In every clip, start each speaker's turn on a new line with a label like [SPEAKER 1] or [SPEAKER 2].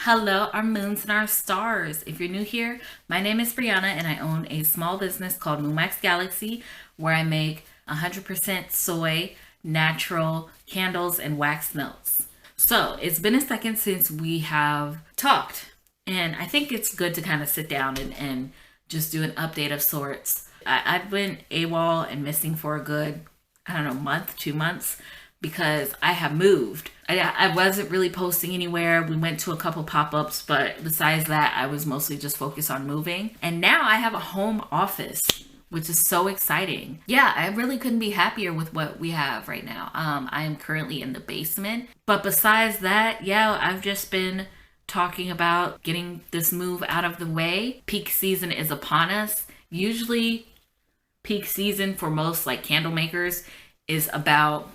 [SPEAKER 1] Hello, our moons and our stars. If you're new here, my name is Brianna and I own a small business called Moonwax Galaxy where I make 100% soy natural candles and wax melts. So it's been a second since we have talked, and I think it's good to kind of sit down and just do an update of sorts. I've been AWOL and missing for a good, I don't know, month, 2 months because I have moved. I wasn't really posting anywhere. We went to a couple pop-ups, but besides that, I was mostly just focused on moving. And now I have a home office, which is so exciting. Yeah, I really couldn't be happier with what we have right now. I am currently in the basement. But besides that, yeah, I've just been talking about getting this move out of the way. Peak season is upon us. Usually, peak season for most like candle makers is about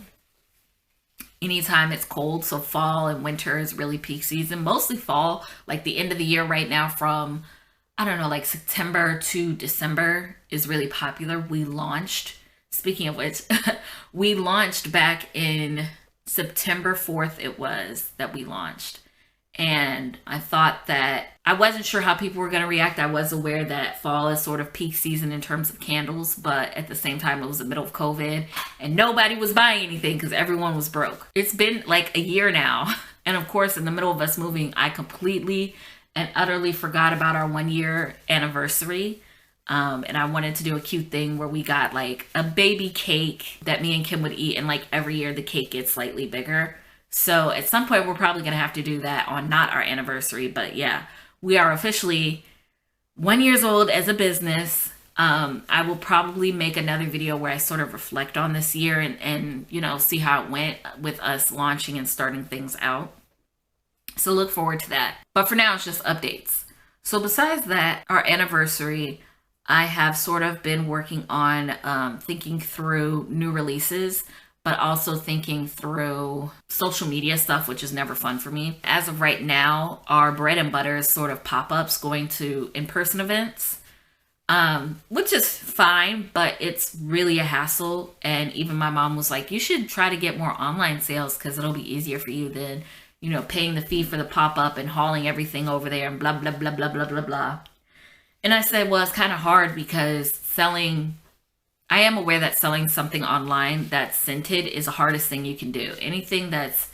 [SPEAKER 1] anytime it's cold. So fall and winter is really peak season. Mostly fall, like the end of the year right now from, I don't know, like September to December is really popular. We launched, speaking of which, we launched back in September 4th, it was that we launched. And I thought that I wasn't sure how people were going to react. I was aware that fall is sort of peak season in terms of candles, but at the same time, it was the middle of COVID and nobody was buying anything because everyone was broke. It's been like a year now. And of course, in the middle of us moving, I completely and utterly forgot about our 1 year anniversary. And I wanted to do a cute thing where we got like a baby cake that me and Kim would eat. And like every year, the cake gets slightly bigger. So at some point, we're probably going to have to do that on not our anniversary. But yeah, we are officially 1 year old as a business. I will probably make another video where I sort of reflect on this year and you know, see how it went with us launching and starting things out. So look forward to that. But for now, it's just updates. So besides that, our anniversary, I have sort of been working on thinking through new releases, but also thinking through social media stuff, which is never fun for me. As of right now, our bread and butter is sort of pop-ups going to in-person events, which is fine, but it's really a hassle. And even my mom was like, you should try to get more online sales because it'll be easier for you than, you know, paying the fee for the pop-up and hauling everything over there and blah, blah, blah, blah, blah, blah, blah. And I said, well, it's kind of hard because I am aware that selling something online that's scented is the hardest thing you can do. Anything that's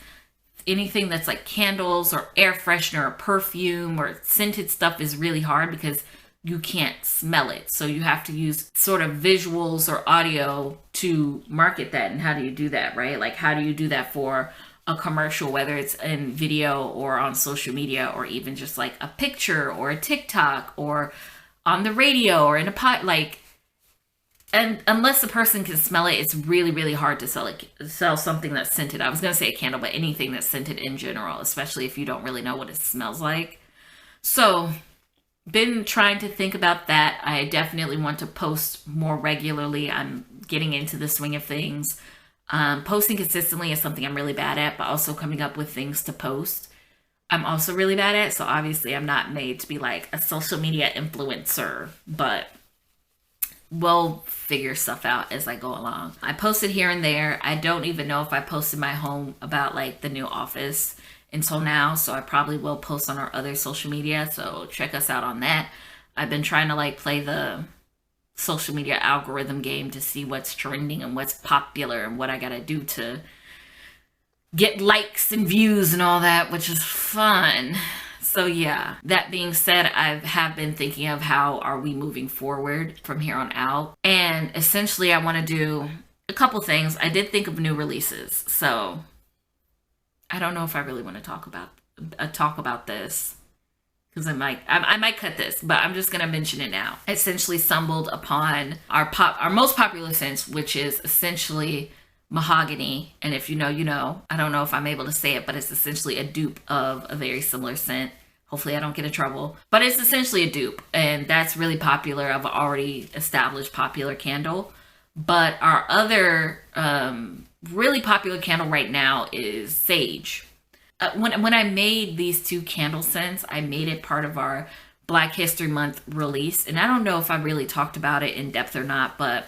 [SPEAKER 1] like candles or air freshener or perfume or scented stuff is really hard because you can't smell it. So you have to use sort of visuals or audio to market that. And how do you do that, right? Like how do you do that for a commercial, whether it's in video or on social media or even just like a picture or a TikTok or on the radio or in a pot, like. And unless the person can smell it, it's really, really hard to sell something that's scented. I was going to say a candle, but anything that's scented in general, especially if you don't really know what it smells like. So, been trying to think about that. I definitely want to post more regularly. I'm getting into the swing of things. Posting consistently is something I'm really bad at, but also coming up with things to post, I'm also really bad at. So obviously I'm not made to be like a social media influencer, but we'll figure stuff out as I go along. I posted here and there. I don't even know if I posted my home about like the new office until now. So I probably will post on our other social media. So check us out on that. I've been trying to like play the social media algorithm game to see what's trending and what's popular and what I gotta do to get likes and views and all that, which is fun. So yeah, that being said, I have been thinking of how are we moving forward from here on out. And essentially I want to do a couple things. I did think of new releases. So I don't know if I really want to talk about this because I might cut this, but I'm just going to mention it now. I essentially stumbled upon our most popular scent, which is essentially mahogany. And if you know, you know. I don't know if I'm able to say it, but it's essentially a dupe of a very similar scent. Hopefully I don't get in trouble, but it's essentially a dupe, and that's really popular of an already established popular candle. But our other really popular candle right now is sage. When I made these two candle scents, I made it part of our Black History Month release, and I don't know if I really talked about it in depth or not, but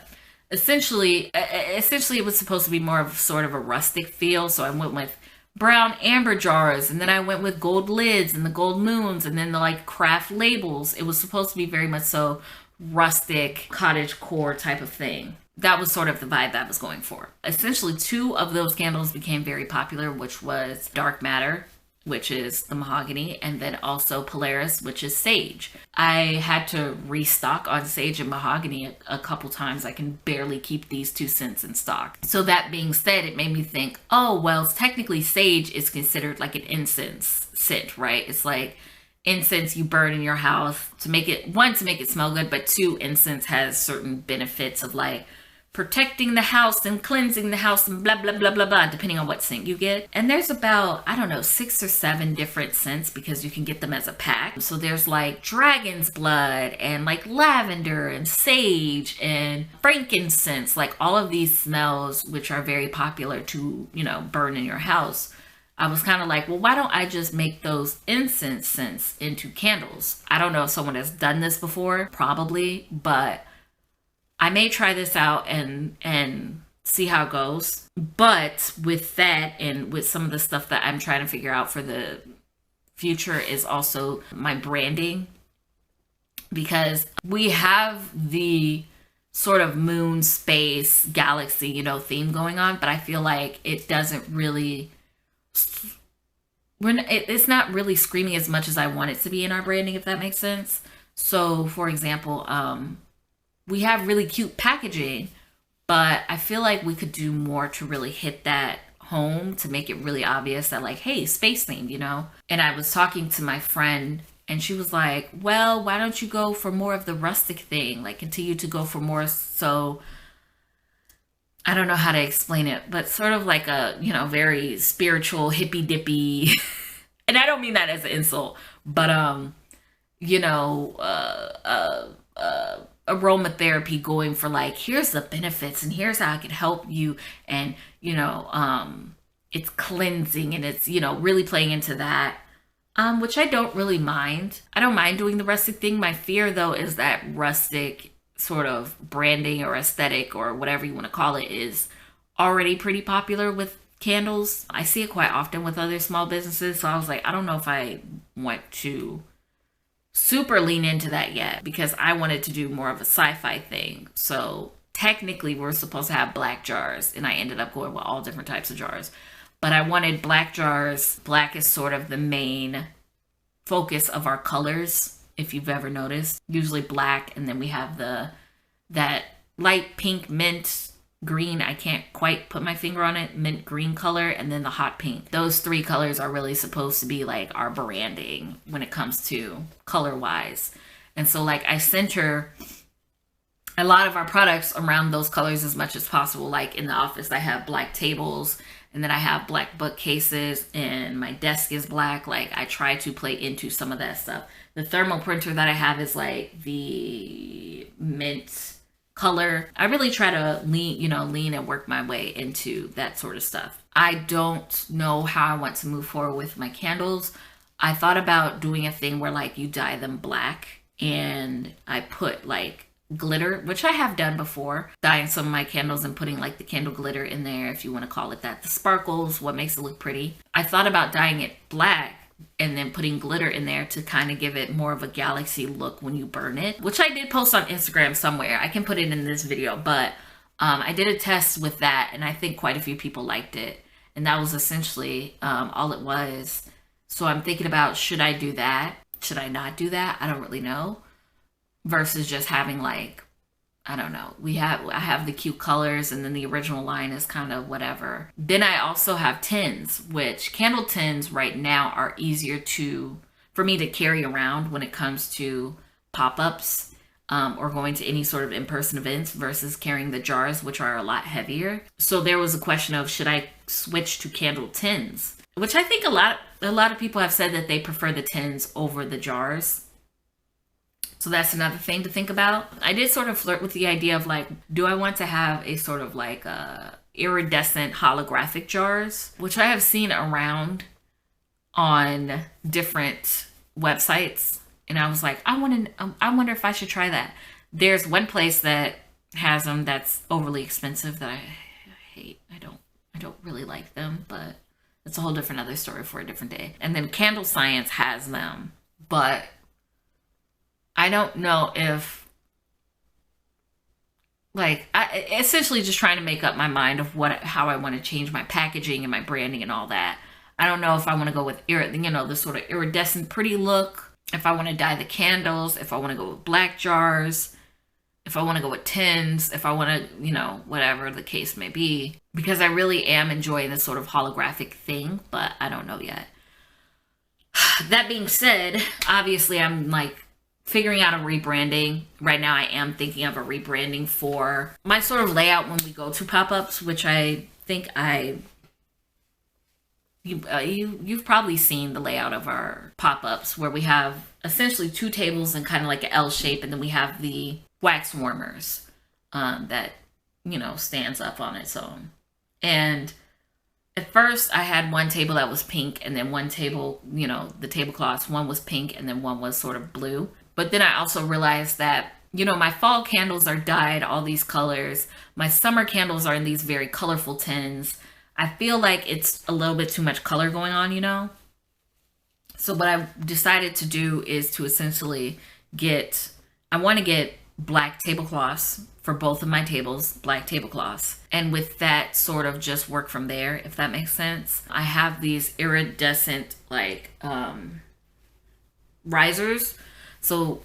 [SPEAKER 1] essentially it was supposed to be more of sort of a rustic feel, so I went with brown amber jars, and then I went with gold lids and the gold moons, and then the like craft labels. It was supposed to be very much so rustic cottage core type of thing. That was sort of the vibe that I was going for. Essentially, two of those candles became very popular, which was dark matter, which is the mahogany, and then also Polaris, which is sage. I had to restock on sage and mahogany a couple times. I can barely keep these two scents in stock. So that being said, it made me think, oh, well, technically sage is considered like an incense scent, right? It's like incense you burn in your house to make it, one, to make it smell good, but two, incense has certain benefits of like protecting the house and cleansing the house and blah, blah, blah, blah, blah, depending on what scent you get. And there's about, I don't know, 6 or 7 different scents because you can get them as a pack. So there's like dragon's blood and like lavender and sage and frankincense, like all of these smells, which are very popular to, you know, burn in your house. I was kind of like, well, why don't I just make those incense scents into candles? I don't know if someone has done this before, probably, but I may try this out and see how it goes. But with that and with some of the stuff that I'm trying to figure out for the future is also my branding, because we have the sort of moon, space, galaxy, you know, theme going on, but I feel like it doesn't really, it's not really screaming as much as I want it to be in our branding, if that makes sense. So for example, we have really cute packaging, but I feel like we could do more to really hit that home, to make it really obvious that like, hey, space themed, you know? And I was talking to my friend and she was like, well, why don't you go for more of the rustic thing? Like continue to go for more, so I don't know how to explain it, but sort of like a, you know, very spiritual hippy dippy, and I don't mean that as an insult, but you know, aromatherapy, going for like, here's the benefits and here's how I can help you, and you know, it's cleansing and it's, you know, really playing into that, which I don't really mind. I don't mind doing the rustic thing. My fear though is that rustic sort of branding or aesthetic or whatever you want to call it is already pretty popular with candles. I see it quite often with other small businesses, so I was like, I don't know if I want to super lean into that yet, because I wanted to do more of a sci-fi thing. So technically we're supposed to have black jars, and I ended up going with all different types of jars, but I wanted black jars. Black is sort of the main focus of our colors, if you've ever noticed. Usually black, and then we have that light pink, mint green, I can't quite put my finger on it, mint green color, and then the hot pink. Those 3 colors are really supposed to be like our branding when it comes to color wise. And so like I center a lot of our products around those colors as much as possible. Like in the office I have black tables, and then I have black bookcases, and my desk is black. Like I try to play into some of that stuff. The thermal printer that I have is like the mint color. I really try to lean and work my way into that sort of stuff. I don't know how I want to move forward with my candles. I thought about doing a thing where like you dye them black, and I put like glitter, which I have done before, dyeing some of my candles and putting like the candle glitter in there, if you want to call it that, the sparkles, what makes it look pretty. I thought about dyeing it black and then putting glitter in there to kind of give it more of a galaxy look when you burn it, which I did post on Instagram somewhere. I can put it in this video, but I did a test with that, and I think quite a few people liked it, and that was essentially all it was. So I'm thinking about, should I do that? Should I not do that? I don't really know. Versus just having like, I don't know, I have the cute colors, and then the original line is kind of whatever. Then I also have tins, which candle tins right now are easier for me to carry around when it comes to pop-ups or going to any sort of in-person events, versus carrying the jars, which are a lot heavier. So there was a question of, should I switch to candle tins? Which I think a lot of people have said that they prefer the tins over the jars. So that's another thing to think about. I did sort of flirt with the idea of like, do I want to have a sort of like iridescent holographic jars, which I have seen around on different websites. And I was like, I wonder if I should try that. There's one place that has them that's overly expensive that I hate. I don't really like them, but It's a whole different other story for a different day. And then Candle Science has them, but I don't know if, like, I essentially just trying to make up my mind of how I want to change my packaging and my branding and all that. I don't know if I want to go with, the sort of iridescent pretty look, if I want to dye the candles, if I want to go with black jars, if I want to go with tins, if I want to, whatever the case may be, because I really am enjoying this sort of holographic thing, but I don't know yet. That being said, obviously I'm like figuring out a rebranding. Right now I am thinking of a rebranding for my sort of layout when we go to pop-ups, which I think you've probably seen the layout of our pop-ups where we have essentially 2 tables and kind of like an L shape, and then we have the wax warmers that stands up on its own. And at first I had one table that was pink, and then one table, the tablecloths, one was pink and then one was sort of blue. But then I also realized that my fall candles are dyed all these colors, my summer candles are in these very colorful tins. I feel like it's a little bit too much color going on, So what I decided to do is to essentially I want to get black tablecloths for both of my tables, black tablecloths. And with that sort of just work from there, if that makes sense. I have these iridescent risers. So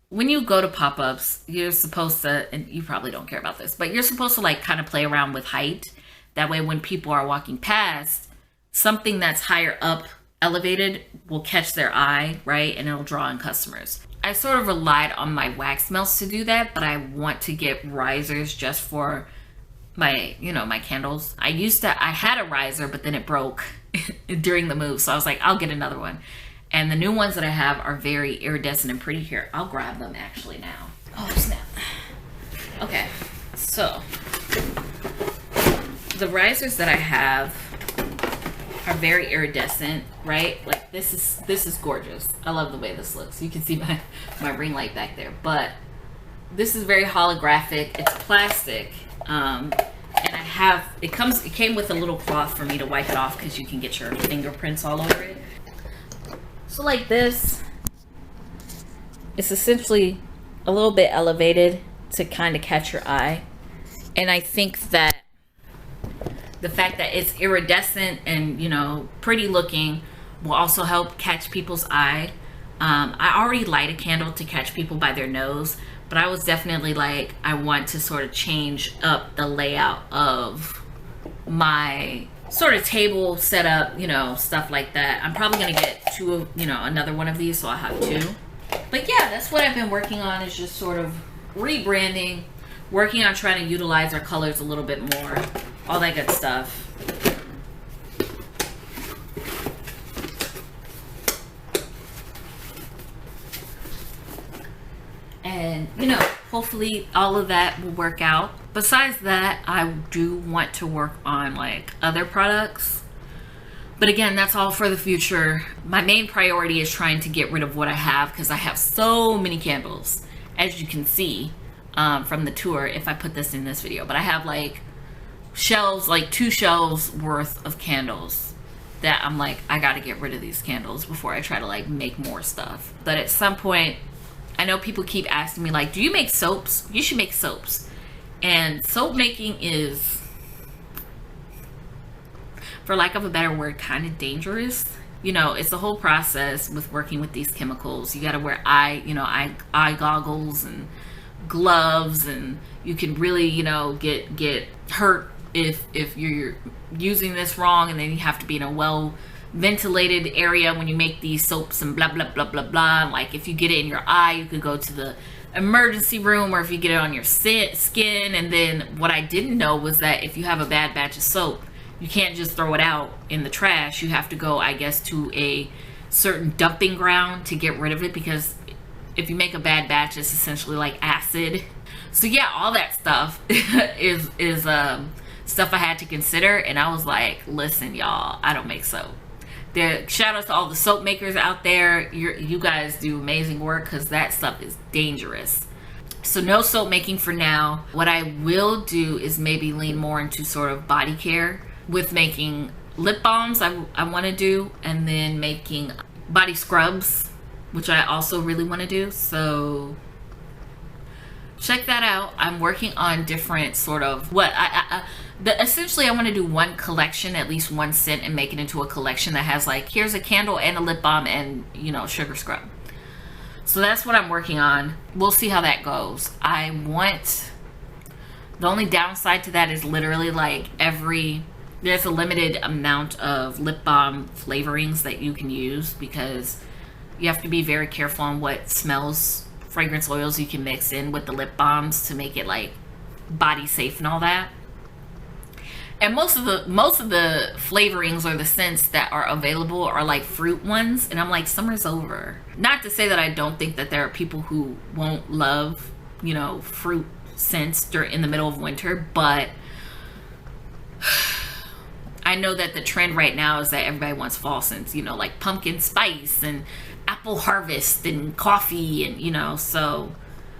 [SPEAKER 1] when you go to pop-ups, you're supposed to, and you probably don't care about this, but you're supposed to like kind of play around with height. That way when people are walking past, something that's higher up, elevated, will catch their eye, right? And it'll draw in customers. I sort of relied on my wax melts to do that, but I want to get risers just for my, my candles. I had a riser, but then it broke during the move. So I was like, I'll get another one. And the new ones that I have are very iridescent and pretty. Here, I'll grab them actually now. Oh, snap. Okay, so the risers that I have are very iridescent, right? Like this is gorgeous. I love the way this looks. You can see my ring light back there, but this is very holographic. It's plastic, and it came with a little cloth for me to wipe it off because you can get your fingerprints all over it. So like this, it's essentially a little bit elevated to kind of catch your eye, and I think that the fact that it's iridescent and, pretty looking will also help catch people's eye. I already light a candle to catch people by their nose, but I was definitely like, I want to sort of change up the layout of my sort of table setup, stuff like that. I'm probably going to get another one of these, so I'll have 2. But yeah, that's what I've been working on, is just sort of rebranding, working on trying to utilize our colors a little bit more. All that good stuff. And, hopefully all of that will work out. Besides that, I do want to work on like other products. But again, that's all for the future. My main priority is trying to get rid of what I have, because I have so many candles, as you can see from the tour if I put this in this video. But I have like shelves, like 2 shelves worth of candles that I'm like, I gotta get rid of these candles before I try to like make more stuff. But at some point, I know people keep asking me like, do you make soaps? You should make soaps. And soap making is, for lack of a better word, kind of dangerous. It's the whole process with working with these chemicals. You gotta wear eye goggles and gloves, and you can really, get hurt if you're using this wrong, and then you have to be in a well ventilated area when you make these soaps and blah blah blah blah blah. And like if you get it in your eye, you could go to the emergency room, or if you get it on your skin. And then what I didn't know was that if you have a bad batch of soap, you can't just throw it out in the trash. You have to go, I guess, to a certain dumping ground to get rid of it, because if you make a bad batch, it's essentially like acid. So yeah, all that stuff is stuff I had to consider. And I was like, listen, y'all, I don't make soap. Shout out to all the soap makers out there. You guys do amazing work, because that stuff is dangerous. So no soap making for now. What I will do is maybe lean more into sort of body care with making lip balms I want to do, and then making body scrubs, which I also really want to do. So check that out. I'm working on different sort of what essentially I want to do one collection, at least one scent, and make it into a collection that has like, here's a candle and a lip balm and, you know, sugar scrub. So that's what I'm working on. We'll see how that goes. The only downside to that is literally like there's a limited amount of lip balm flavorings that you can use, because you have to be very careful on what fragrance oils you can mix in with the lip balms to make it like body safe and all that. And most of the flavorings or the scents that are available are like fruit ones, and I'm like, summer's over. Not to say that I don't think that there are people who won't love, you know, fruit scents in the middle of winter, but I know that the trend right now is that everybody wants fall scents, you know, like pumpkin spice and apple harvest and coffee, and, you know, so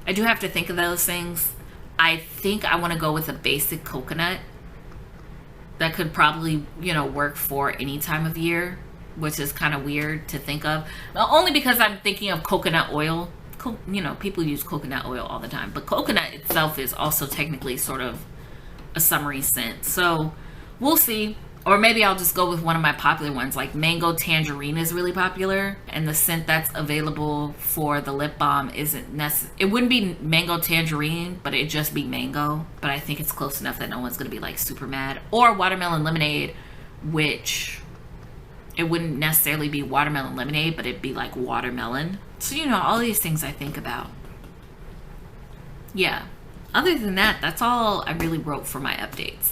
[SPEAKER 1] I do have to think of those things. I think I want to go with a basic coconut that could probably, you know, work for any time of year, which is kind of weird to think of. Only because I'm thinking of coconut oil. You know, people use coconut oil all the time, but coconut itself is also technically sort of a summery scent. So we'll see. Or maybe I'll just go with one of my popular ones, like mango tangerine is really popular, and the scent that's available for the lip balm isn't it wouldn't be mango tangerine, but it'd just be mango. But I think it's close enough that no one's gonna be like super mad. Or watermelon lemonade, which it wouldn't necessarily be watermelon lemonade, but it'd be like watermelon. So, you know, all these things I think about. Yeah, other than that, that's all I really wrote for my updates.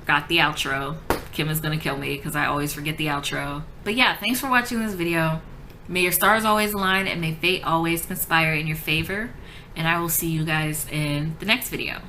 [SPEAKER 1] Got the outro. Kim is gonna kill me because I always forget the outro. But yeah, thanks for watching this video. May your stars always align, and may fate always conspire in your favor. And I will see you guys in the next video.